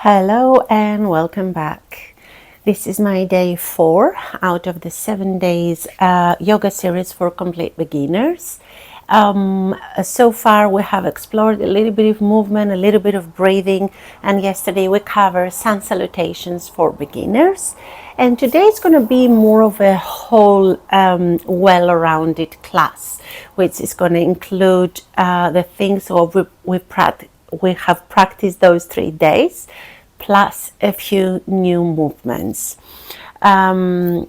Hello and welcome back. This is my day 4 out of the 7 days yoga series for complete beginners. So far we have explored a little bit of movement, a little bit of breathing, and yesterday we covered sun salutations for beginners. And today is going to be more of a whole well-rounded class, which is going to include the things we have practiced those 3 days, plus a few new movements. You're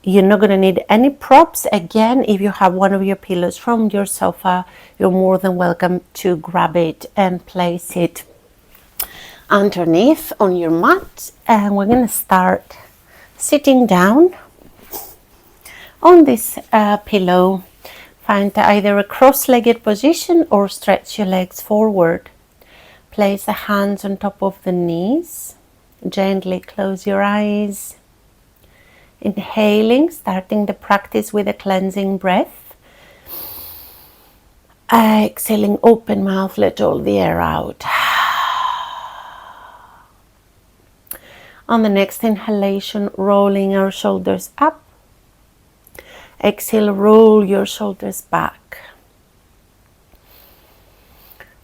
not going to need any props. Again, if you have one of your pillows from your sofa, you're more than welcome to grab it and place it underneath on your mat. And we're going to start sitting down on this pillow. Find either a cross-legged position or stretch your legs forward. Place the hands on top of the knees. Gently close your eyes. Inhaling, starting the practice with a cleansing breath. Exhaling, open mouth, let all the air out. On the next inhalation, rolling our shoulders up. Exhale, roll your shoulders back.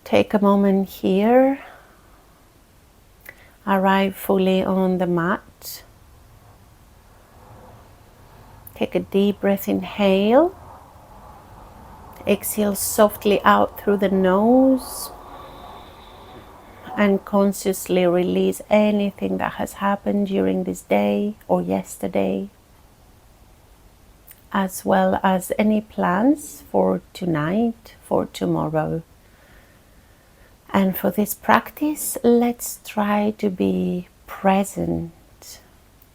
Take a moment here. Arrive fully on the mat. Take a deep breath, inhale. Exhale softly out through the nose. And consciously release anything that has happened during this day or yesterday, as well as any plans for tonight, for tomorrow. And for this practice, let's try to be present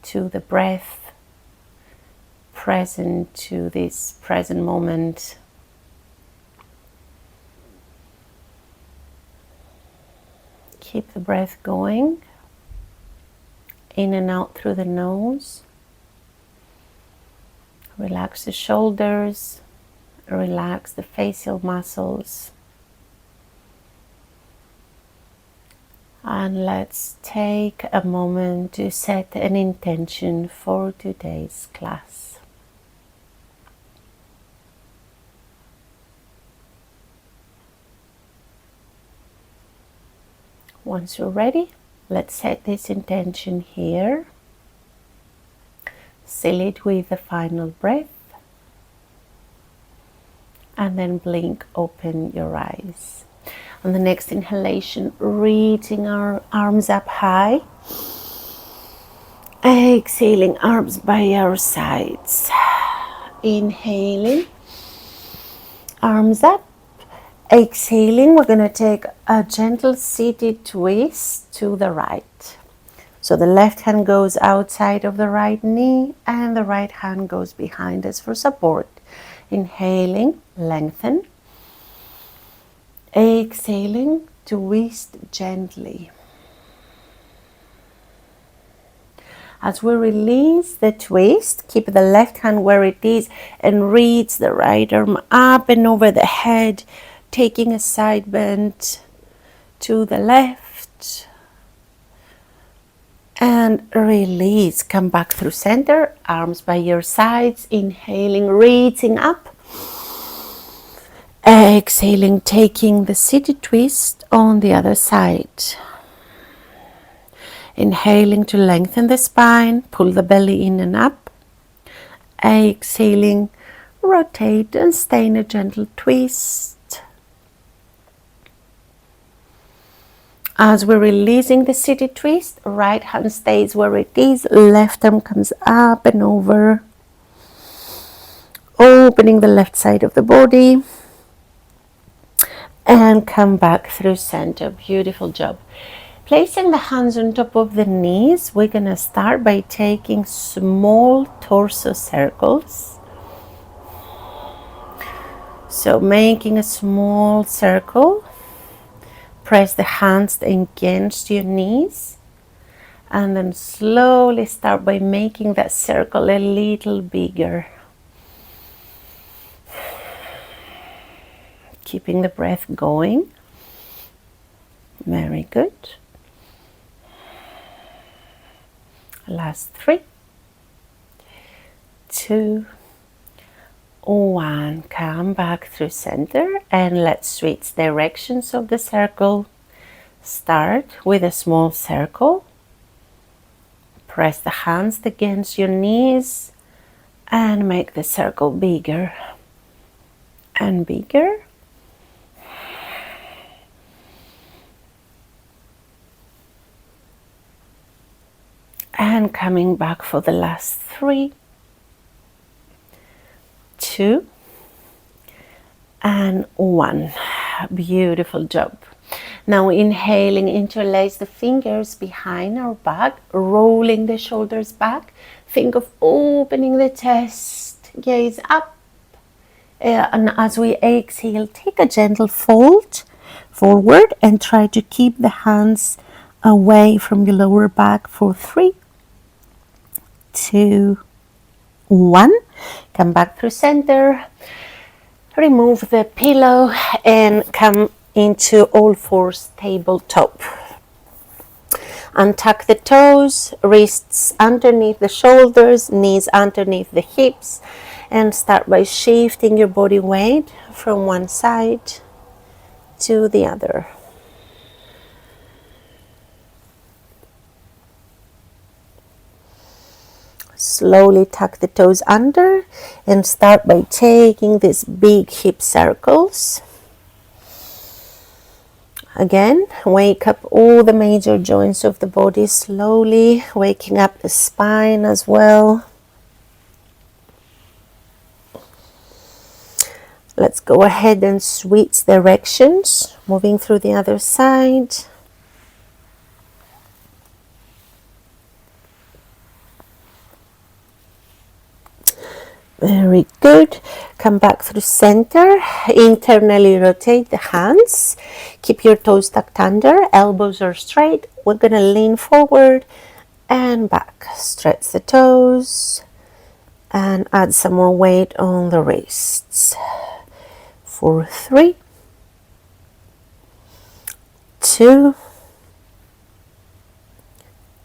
to the breath, present to this present moment. Keep the breath going, in and out through the nose. Relax the shoulders, relax the facial muscles. And let's take a moment to set an intention for today's class. Once you're ready, let's set this intention here. Seal it with the final breath. And then blink, open your eyes. On the next inhalation, reaching our arms up high. Exhaling, arms by our sides. Inhaling, arms up. Exhaling, we're going to take a gentle seated twist to the right. So the left hand goes outside of the right knee and the right hand goes behind us for support. Inhaling, lengthen. Exhaling, twist gently. As we release the twist, keep the left hand where it is and reach the right arm up and over the head, taking a side bend to the left. And release, come back through center, arms by your sides, inhaling, reaching up. Exhaling, taking the seated twist on the other side. Inhaling to lengthen the spine, pull the belly in and up. Exhaling, rotate and stay in a gentle twist. As we're releasing the seated twist, right hand stays where it is, left arm comes up and over. Opening the left side of the body. And come back through center. Beautiful job. Placing the hands on top of the knees, we're going to start by taking small torso circles. So making a small circle. Press the hands against your knees. And then slowly start by making that circle a little bigger. Keeping the breath going. Very good. Last 3, 2, 1. Come back through center and let's switch directions of the circle. Start with a small circle. Press the hands against your knees and make the circle bigger and bigger. And coming back for the last 3, 2, and 1. Beautiful job. Now inhaling, interlace the fingers behind our back, rolling the shoulders back. Think of opening the chest, gaze up. And as we exhale, take a gentle fold forward and try to keep the hands away from your lower back for 3, 2, 1. Come back through center. Remove the pillow and come into all fours, tabletop. Untuck the toes, wrists underneath the shoulders, knees underneath the hips, and start by shifting your body weight from one side to the other. Slowly tuck the toes under and start by taking these big hip circles. Again, wake up all the major joints of the body slowly, waking up the spine as well. Let's go ahead and switch directions, moving through the other side. Very good. Come back through center. Internally rotate the hands. Keep your toes tucked under. Elbows are straight. We're going to lean forward and back. Stretch the toes and add some more weight on the wrists. For 3, 2,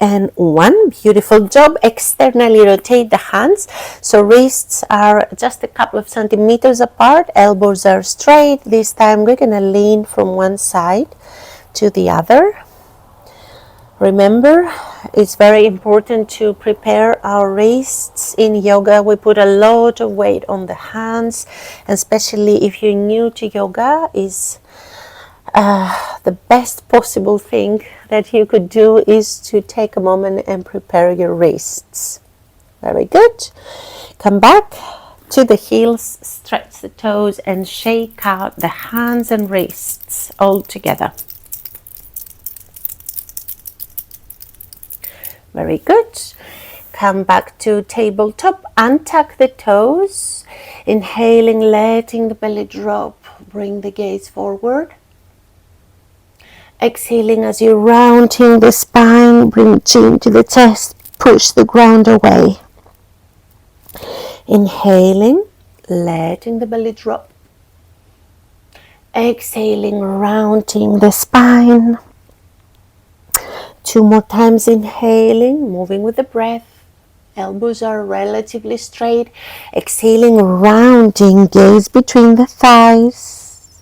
and 1. Beautiful job. Externally rotate the hands. So wrists are just a couple of centimeters apart. Elbows are straight. This time we're going to lean from one side to the other. Remember, it's very important to prepare our wrists. In yoga, we put a lot of weight on the hands, especially if you're new to yoga, is the best possible thing that you could do is to take a moment and prepare your wrists. Very good. Come back to the heels, stretch the toes and shake out the hands and wrists all together. Very good. Come back to tabletop, untuck the toes, inhaling, letting the belly drop, bring the gaze forward. Exhaling as you're rounding the spine, bring chin to the chest, push the ground away. Inhaling, letting the belly drop. Exhaling, rounding the spine. 2 more times inhaling, moving with the breath. Elbows are relatively straight. Exhaling, rounding, gaze between the thighs.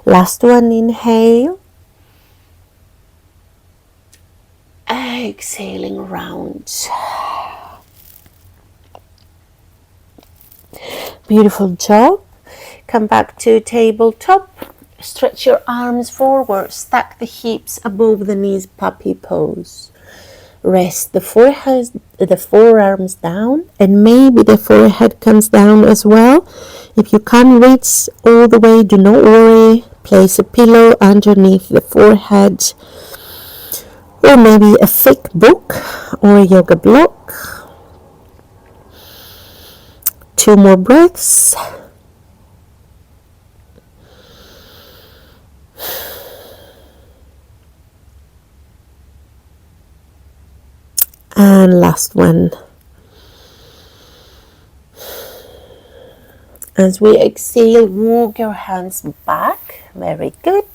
Last one, inhale. Exhaling, round. Beautiful job. Come back to tabletop. Stretch your arms forward. Stack the hips above the knees, puppy pose. Rest the forehead, the forearms down, and maybe the forehead comes down as well. If you can't reach all the way, do not worry. Place a pillow underneath the forehead, or maybe a thick book or a yoga block. 2 more breaths. And last one. As we exhale, walk your hands back. Very good.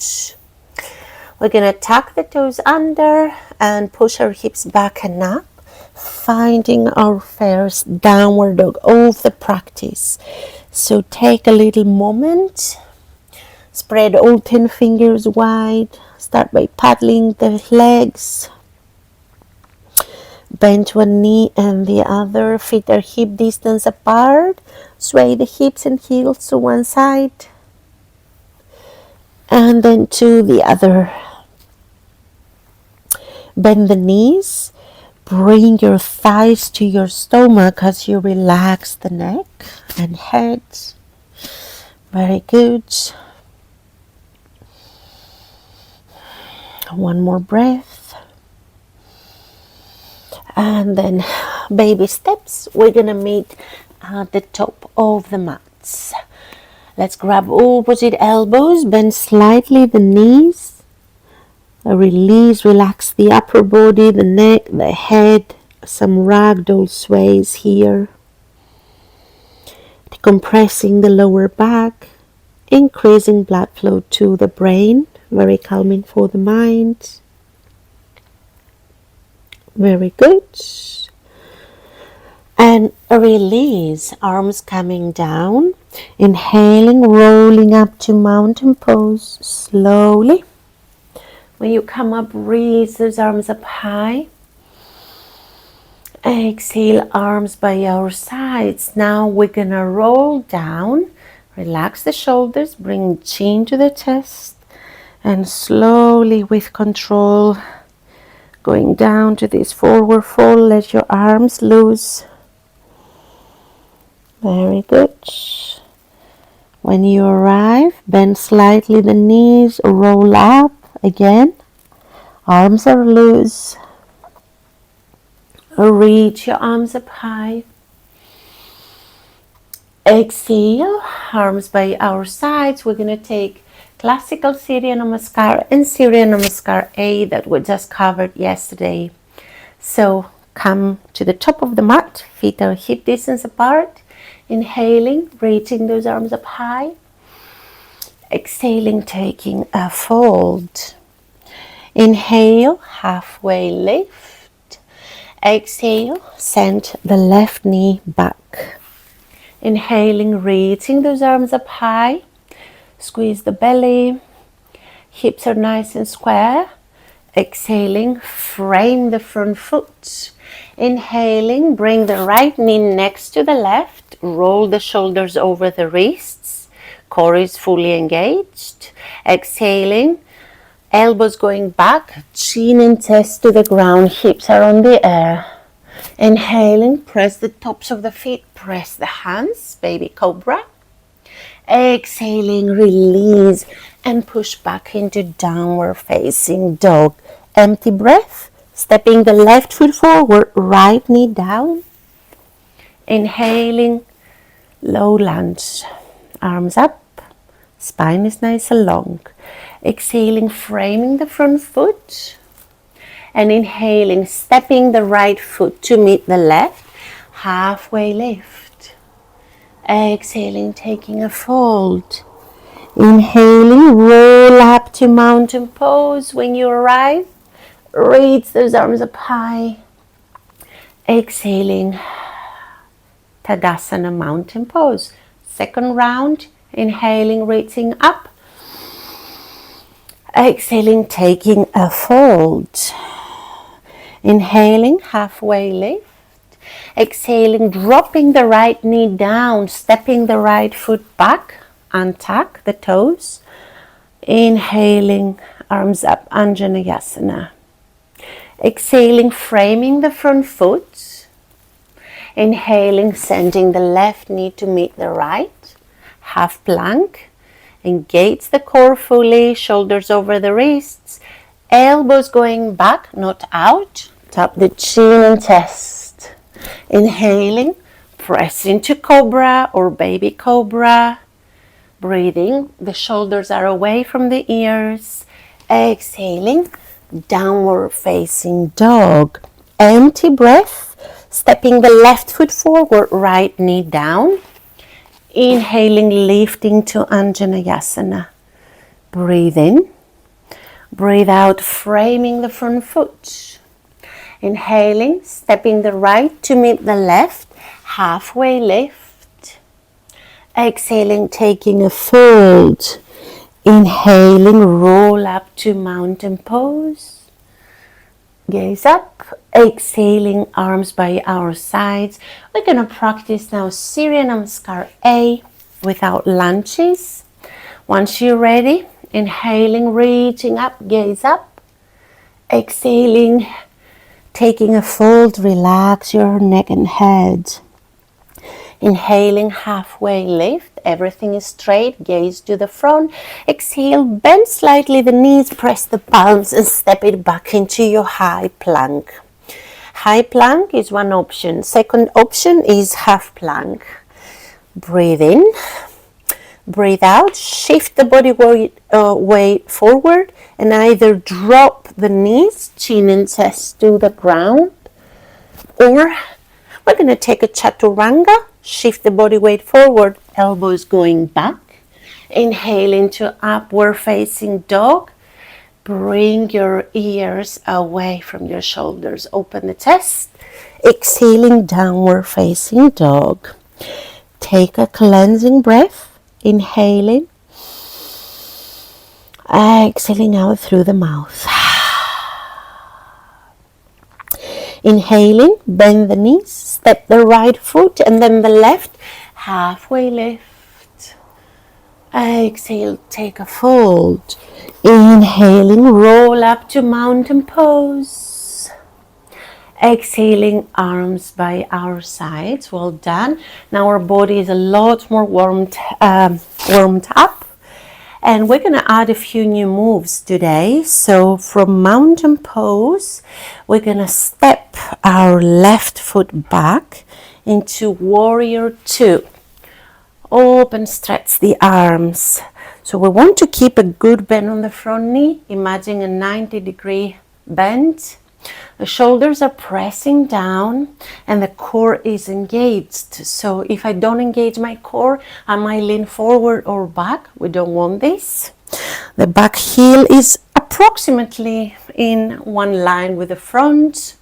We're going to tuck the toes under and push our hips back and up. finding our first downward dog of the practice. So take a little moment, spread all 10 fingers wide, start by paddling the legs, bend one knee and the other, feet are hip distance apart, sway the hips and heels to one side and then to the other. Bend the knees, bring your thighs to your stomach as you relax the neck and head. Very good. One more breath. And then baby steps. We're going to meet at the top of the mats. Let's grab opposite elbows, bend slightly the knees. Release, relax the upper body, the neck, the head, some ragdoll sways here. Decompressing the lower back, increasing blood flow to the brain, very calming for the mind. Very good. And release, arms coming down, inhaling, rolling up to mountain pose slowly. When you come up, raise those arms up high. Exhale, arms by our sides. Now we're going to roll down. Relax the shoulders, bring chin to the chest. And slowly, with control, going down to this forward fold. Let your arms loose. Very good. When you arrive, bend slightly the knees, roll up. Again, arms are loose. Reach your arms up high. Exhale, arms by our sides. We're going to take classical Surya Namaskar and Surya Namaskar A that we just covered yesterday. So come to the top of the mat, feet are hip distance apart. Inhaling, reaching those arms up high. Exhaling, taking a fold. Inhale, halfway lift. Exhale, send the left knee back. Inhaling, reaching those arms up high. Squeeze the belly. Hips are nice and square. Exhaling, frame the front foot. Inhaling, bring the right knee next to the left. Roll the shoulders over the wrists. Core is fully engaged. Exhaling, elbows going back, chin and chest to the ground, hips are on the air. Inhaling, press the tops of the feet, press the hands, baby cobra. Exhaling, release and push back into downward facing dog. Empty breath, stepping the left foot forward, right knee down. Inhaling, low lunge. Arms up, spine is nice and long. Exhaling, framing the front foot. And inhaling, stepping the right foot to meet the left. Halfway lift. Exhaling, taking a fold. Inhaling, roll up to mountain pose. When you arrive, reach those arms up high. Exhaling, Tadasana mountain pose. Second round, inhaling, reaching up. Exhaling, taking a fold. Inhaling, halfway lift. Exhaling, dropping the right knee down, stepping the right foot back, untuck the toes. Inhaling, arms up, Anjaneyasana. Exhaling, framing the front foot. Inhaling, sending the left knee to meet the right. Half plank. Engage the core fully, shoulders over the wrists. Elbows going back, not out. Tap the chin and chest. Inhaling, press into cobra or baby cobra. Breathing, the shoulders are away from the ears. Exhaling, downward facing dog. Empty breath. Stepping the left foot forward, right knee down. Inhaling, lifting to Anjaneyasana. Breathe in. Breathe out, framing the front foot. Inhaling, stepping the right to meet the left, halfway lift. Exhaling, taking a fold. Inhaling, roll up to mountain pose. Gaze up. Exhaling, arms by our sides. We're going to practice now Surya Namaskar A without lunges. Once you're ready, inhaling, reaching up, gaze up. Exhaling, taking a fold, relax your neck and head. Inhaling, halfway lift, everything is straight, gaze to the front. Exhale, bend slightly the knees, press the palms and step it back into your high plank. High plank is one option. Second option is half plank. Breathe in, breathe out, shift the body weight forward and either drop the knees, chin and chest to the ground, or we're going to take a chaturanga, shift the body weight forward, elbows going back. Inhale into upward facing dog. Bring your ears away from your shoulders. Open the chest. Exhaling, downward facing dog. Take a cleansing breath. Inhaling. Exhaling out through the mouth. Inhaling, bend the knees, step the right foot and then the left, halfway lift. Exhale, take a fold. Inhaling, roll up to mountain pose. Exhaling, arms by our sides. Well done. Now our body is a lot more warmed up. And we're going to add a few new moves today. So from mountain pose, we're going to step our left foot back into warrior two. Open, stretch the arms. So we want to keep a good bend on the front knee. Imagine a 90-degree bend. The shoulders are pressing down and the core is engaged. So if I don't engage my core, I might lean forward or back. We don't want this. The back heel is approximately in one line with the front.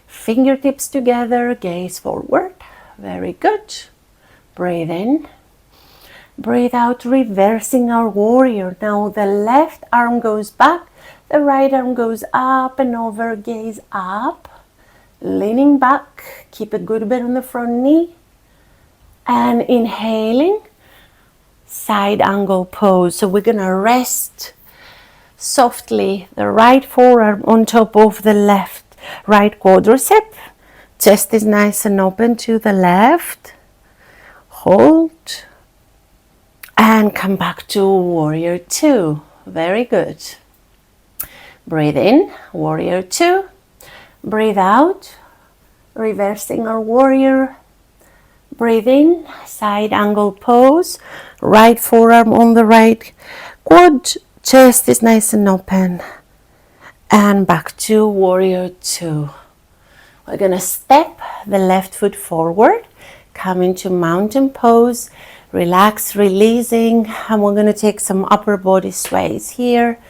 Fingertips together, gaze forward. Very good. Breathe in. Breathe out, reversing our warrior. Now the left arm goes back. The right arm goes up and over, gaze up, leaning back, keep a good bend on the front knee, and inhaling, side angle pose. So we're gonna rest softly the right forearm on top of the left right quadricep. Chest is nice and open to the left. Hold, and come back to warrior two. Very good. Breathe in, warrior two. Breathe out, reversing our warrior. Breathe in, side angle pose. Right forearm on the right quad. Chest is nice and open. And back to warrior two. We're going to step the left foot forward. Come into mountain pose. Relax, releasing. And we're going to take some upper body sways here.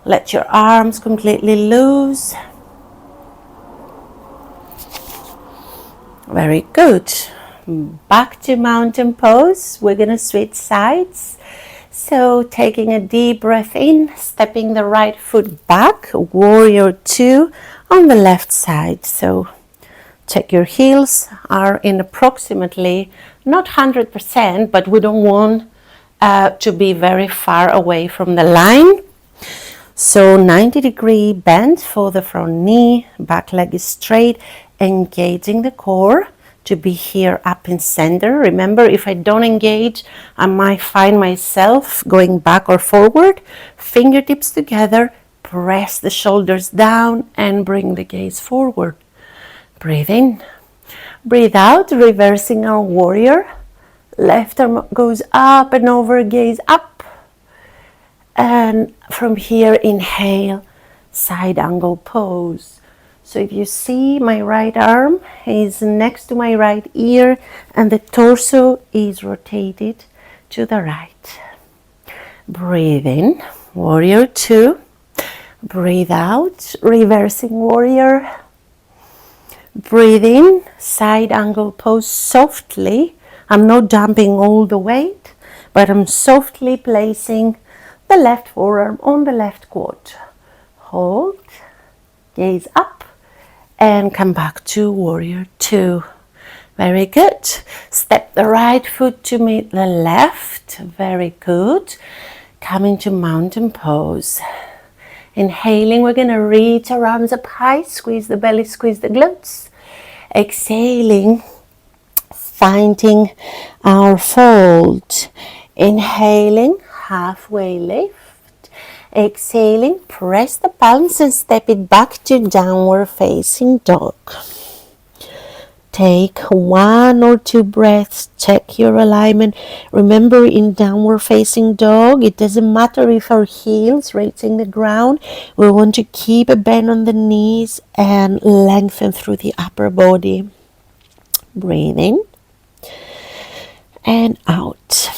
Let your arms completely loose. Very good. Back to mountain pose. We're going to switch sides. So taking a deep breath in, stepping the right foot back, warrior two on the left side. So check your heels are in approximately, not 100%, but we don't want to be very far away from the line. So 90-degree bend for the front knee, back leg is straight, engaging the core to be here up in center. Remember, if I don't engage, I might find myself going back or forward. Fingertips together, press the shoulders down and bring the gaze forward. Breathe in. Breathe out, reversing our warrior. Left arm goes up and over, gaze up. And from here, inhale, side angle pose. So if you see, my right arm is next to my right ear and the torso is rotated to the right. Breathe in, Warrior 2. Breathe out, reversing warrior. Breathe in, side angle pose softly. I'm not dumping all the weight, but I'm softly placing the left forearm on the left quad. Hold, gaze up, and come back to warrior 2. Very good. Step the right foot to meet the left. Very good. Come into mountain pose. Inhaling, we're going to reach our arms up high, squeeze the belly, squeeze the glutes. Exhaling, finding our fold. Inhaling, halfway lift. Exhaling, press the palms and step it back to downward facing dog. Take 1 or 2 breaths, check your alignment. Remember, in downward facing dog, it doesn't matter if our heels reaching the ground. We want to keep a bend on the knees and lengthen through the upper body. Breathe in and out.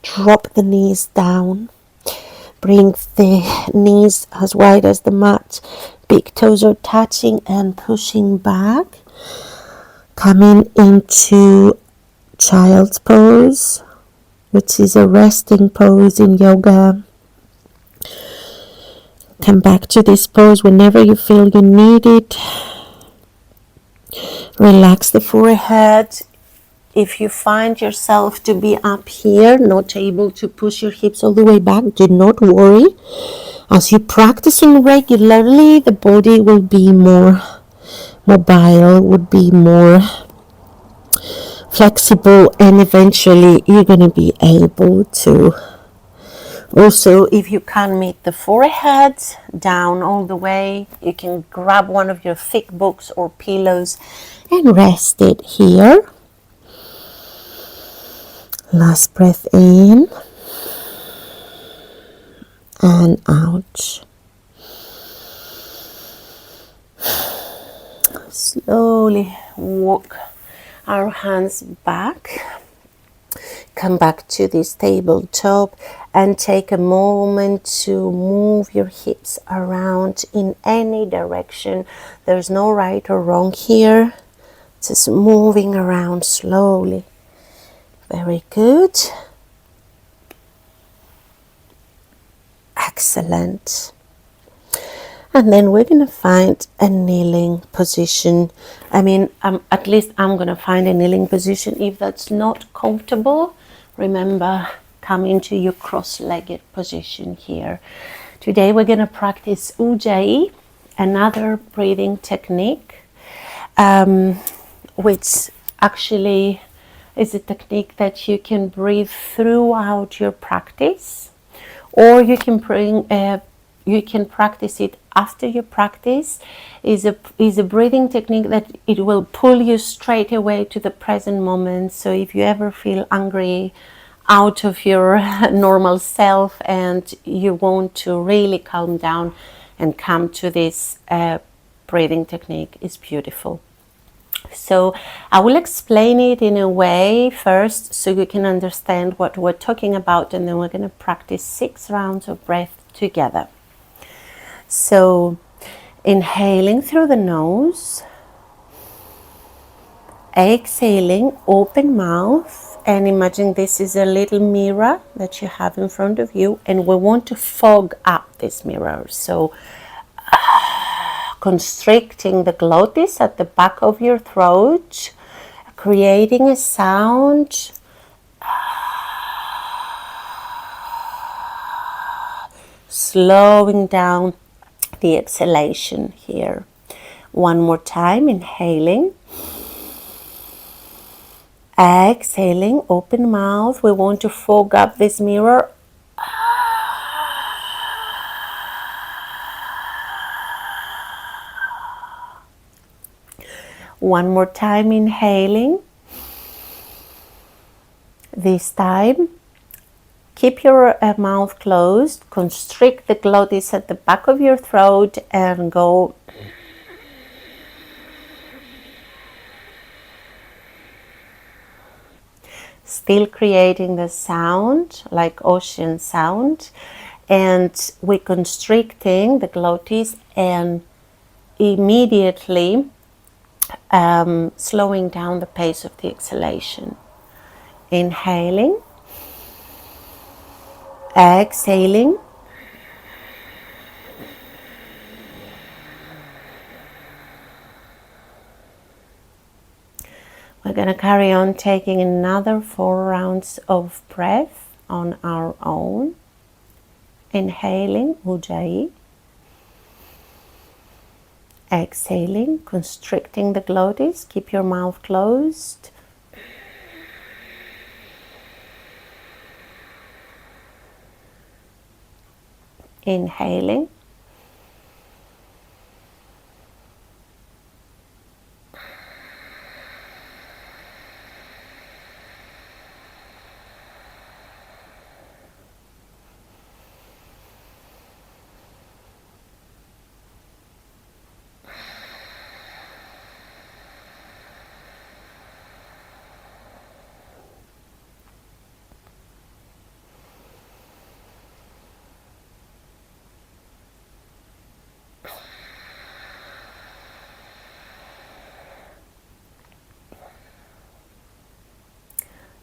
Drop the knees down. Bring the knees as wide as the mat. Big toes are touching and pushing back. Coming into child's pose, which is a resting pose in yoga. Come back to this pose whenever you feel you need it. Relax the forehead. If you find yourself to be up here, not able to push your hips all the way back, do not worry. As you're practicing regularly, the body will be more mobile, would be more flexible, and eventually you're going to be able to. Also, if you can't meet the forehead down all the way, you can grab one of your thick books or pillows and rest it here. Last breath in and out. Slowly walk our hands back. Come back to this tabletop and take a moment to move your hips around in any direction. There's no right or wrong here. Just moving around slowly. Very good. Excellent. And then we're going to find a kneeling position. At least I'm going to find a kneeling position. If that's not comfortable, remember, come into your cross-legged position here. Today we're going to practice Ujjayi, another breathing technique, which actually is a technique that you can breathe throughout your practice, or you can practice it after your practice. Is a breathing technique that it will pull you straight away to the present moment. So if you ever feel angry, out of your normal self, and you want to really calm down and come to this breathing technique, is beautiful. So I will explain it in a way first so you can understand what we're talking about, and then we're going to practice 6 rounds of breath together. So inhaling through the nose, exhaling, open mouth, and imagine this is a little mirror that you have in front of you, and we want to fog up this mirror. So constricting the glottis at the back of your throat, creating a sound. Slowing down the exhalation here. One more time, inhaling. Exhaling, open mouth. We want to fog up this mirror. One more time, inhaling. This time, keep your mouth closed, constrict the glottis at the back of your throat, and go. still creating the sound like ocean sound, and we're constricting the glottis and immediately slowing down the pace of the exhalation. Inhaling, exhaling. We're going to carry on taking another 4 rounds of breath on our own. Inhaling, Ujjayi. Exhaling, constricting the glottis. Keep your mouth closed. Inhaling.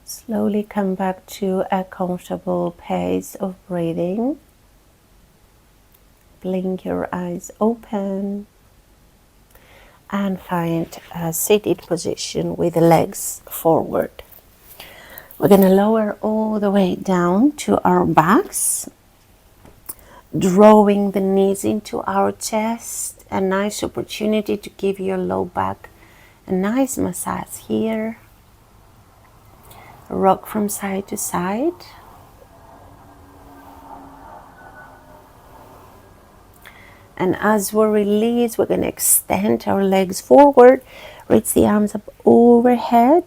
Slowly come back to a comfortable pace of breathing. Blink your eyes open and find a seated position with the legs forward. We're going to lower all the way down to our backs, drawing the knees into our chest. A nice opportunity to give your low back a nice massage here. Rock from side to side. And as we release, we're going to extend our legs forward, reach the arms up overhead,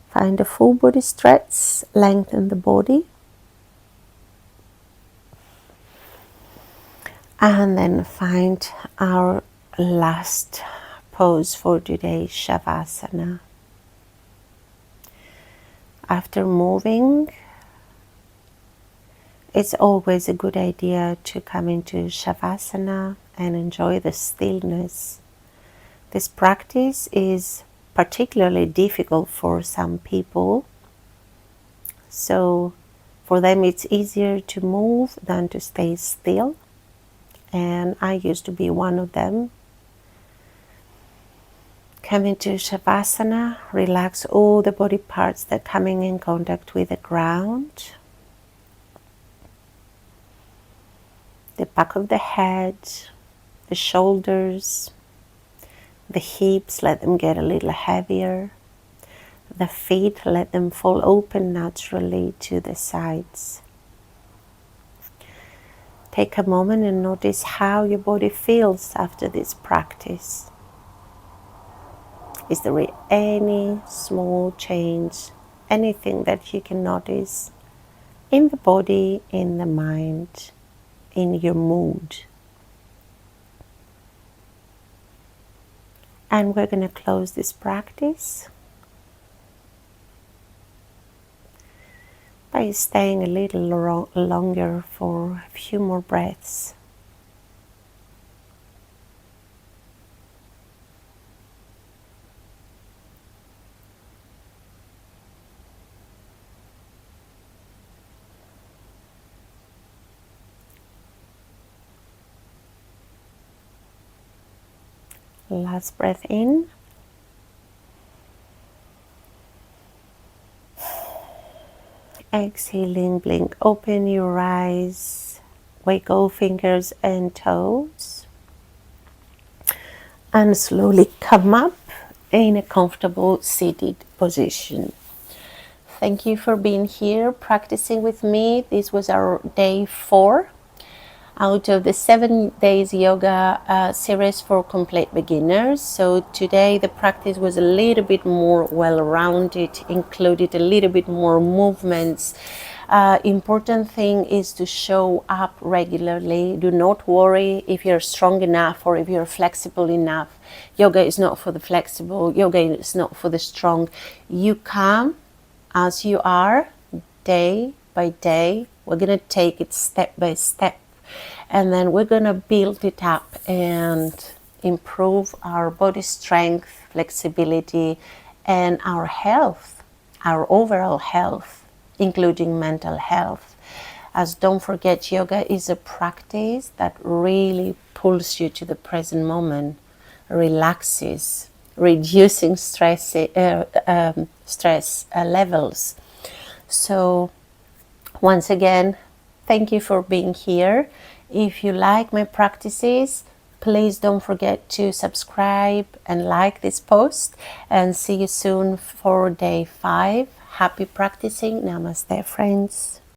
find a full body stretch, lengthen the body. And then find our last pose for today, Shavasana. After moving, it's always a good idea to come into Shavasana and enjoy the stillness. This practice is particularly difficult for some people. So for them it's easier to move than to stay still. And I used to be one of them. Come into Shavasana, relax all the body parts that are coming in contact with the ground. The back of the head, the shoulders, the hips, let them get a little heavier. The feet, let them fall open naturally to the sides. Take a moment and notice how your body feels after this practice. Is there any small change, anything that you can notice in the body, in the mind, in your mood? And we're going to close this practice by staying a little longer for a few more breaths. Last breath in. Exhaling, blink, open your eyes, wiggle fingers and toes, and slowly come up in a comfortable seated position. Thank you for being here, practicing with me. This was our day 4 out of the 7 days yoga series for complete beginners. So today the practice was a little bit more well-rounded, included a little bit more movements. Important thing is to show up regularly. Do not worry if you're strong enough or if you're flexible enough. Yoga is not for the flexible. Yoga is not for the strong. You come as you are, day by day. We're going to take it step by step, and then we're going to build it up and improve our body strength, flexibility, and our health, our overall health, including mental health. As don't forget, yoga is a practice that really pulls you to the present moment, relaxes, reducing stress levels. So once again, thank you for being here. If you like my practices, please don't forget to subscribe and like this post, and see you soon for day 5. Happy practicing. Namaste, friends.